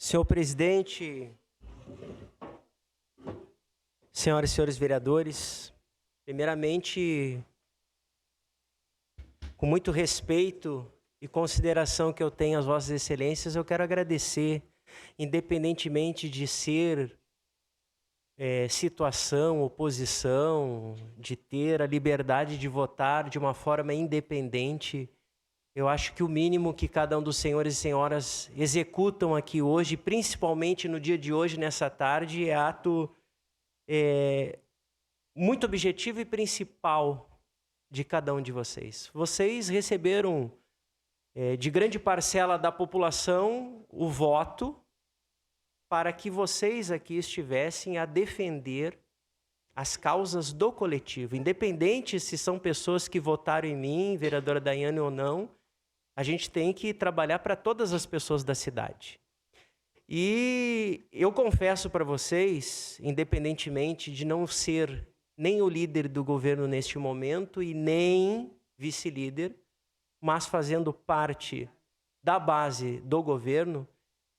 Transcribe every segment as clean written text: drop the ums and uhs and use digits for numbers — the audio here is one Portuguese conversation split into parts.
Senhor presidente, senhoras e senhores vereadores, primeiramente, com muito respeito e consideração que eu tenho às vossas excelências, eu quero agradecer, independentemente de ser situação, oposição, de ter a liberdade de votar de uma forma independente. Eu acho que o mínimo que cada um dos senhores e senhoras executam aqui hoje, principalmente no dia de hoje, nessa tarde, é ato muito objetivo e principal de cada um de vocês. Vocês receberam de grande parcela da população o voto para que vocês aqui estivessem a defender as causas do coletivo. Independente se são pessoas que votaram em mim, vereadora Daiane ou não, a gente tem que trabalhar para todas as pessoas da cidade. E eu confesso para vocês, independentemente de não ser nem o líder do governo neste momento e nem vice-líder, mas fazendo parte da base do governo,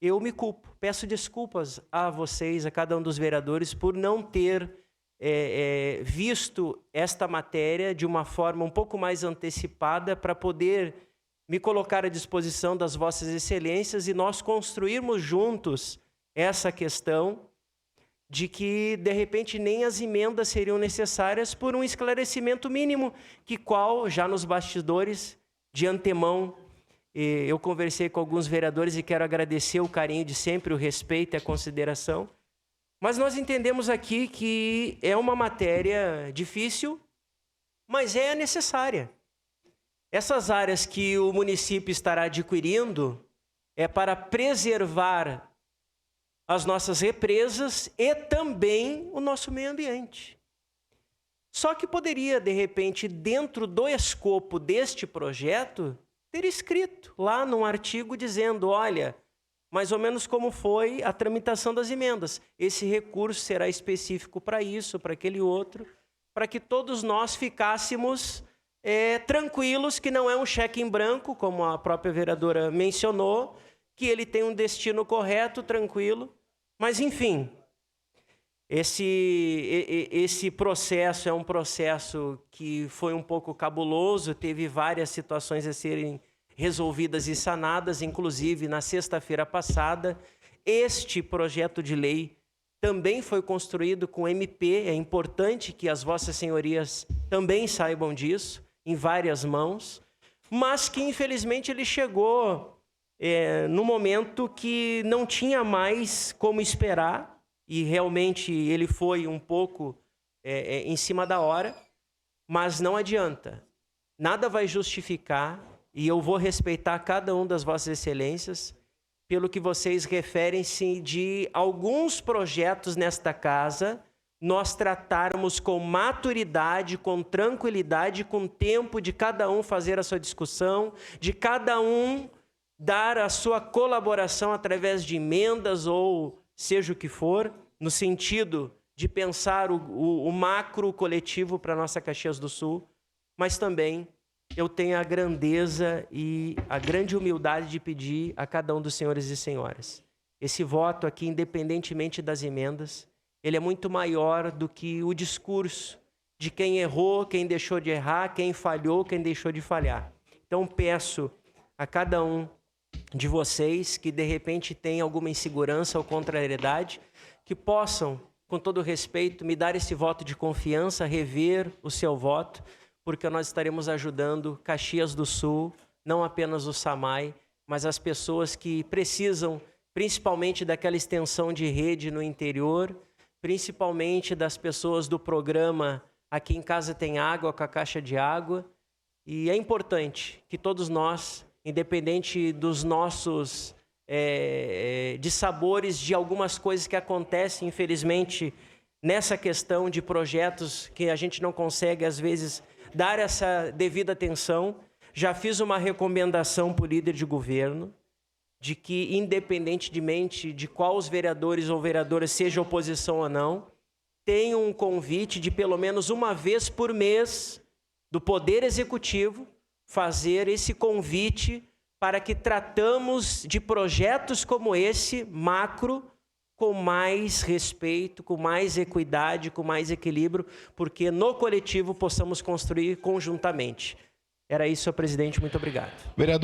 eu me culpo. Peço desculpas a vocês, a cada um dos vereadores, por não ter visto esta matéria de uma forma um pouco mais antecipada para poder me colocar à disposição das vossas excelências e nós construirmos juntos essa questão de que, de repente, nem as emendas seriam necessárias por um esclarecimento mínimo, que qual, já nos bastidores, de antemão, eu conversei com alguns vereadores e quero agradecer o carinho de sempre, o respeito e a consideração. Mas nós entendemos aqui que é uma matéria difícil, mas é necessária. Essas áreas que o município estará adquirindo é para preservar as nossas represas e também o nosso meio ambiente. Só que poderia, de repente, dentro do escopo deste projeto, ter escrito lá num artigo dizendo, olha, mais ou menos como foi a tramitação das emendas. Esse recurso será específico para isso, para aquele outro, para que todos nós ficássemos tranquilos, que não é um cheque em branco, como a própria vereadora mencionou, que ele tem um destino correto, tranquilo. Mas, enfim, esse processo é um processo que foi um pouco cabuloso, teve várias situações a serem resolvidas e sanadas, inclusive na sexta-feira passada. Este projeto de lei também foi construído com MP, é importante que as vossas senhorias também saibam disso, em várias mãos, mas que infelizmente ele chegou no momento que não tinha mais como esperar, e realmente ele foi um pouco em cima da hora, mas não adianta. Nada vai justificar, e eu vou respeitar cada um das vossas excelências, pelo que vocês referem-se de alguns projetos nesta casa, nós tratarmos com maturidade, com tranquilidade, com tempo de cada um fazer a sua discussão, de cada um dar a sua colaboração através de emendas ou seja o que for, no sentido de pensar o macro coletivo para a nossa Caxias do Sul, mas também eu tenho a grandeza e a grande humildade de pedir a cada um dos senhores e senhoras. Esse voto aqui, independentemente das emendas, ele é muito maior do que o discurso de quem errou, quem deixou de errar, quem falhou, quem deixou de falhar. Então peço a cada um de vocês que de repente tem alguma insegurança ou contrariedade, que possam, com todo respeito, me dar esse voto de confiança, rever o seu voto, porque nós estaremos ajudando Caxias do Sul, não apenas o SAMAI, mas as pessoas que precisam, principalmente daquela extensão de rede no interior, principalmente das pessoas do programa Aqui em Casa Tem Água, com a caixa de água. E é importante que todos nós, independente dos nossos dissabores de algumas coisas que acontecem, infelizmente, nessa questão de projetos que a gente não consegue, às vezes, dar essa devida atenção. Já fiz uma recomendação para o líder de governo, de que, independentemente de qual os vereadores ou vereadoras, seja oposição ou não, tenham um convite de pelo menos uma vez por mês do Poder Executivo fazer esse convite para que tratamos de projetos como esse, macro, com mais respeito, com mais equidade, com mais equilíbrio, porque no coletivo possamos construir conjuntamente. Era isso, senhor presidente. Muito obrigado. Vereador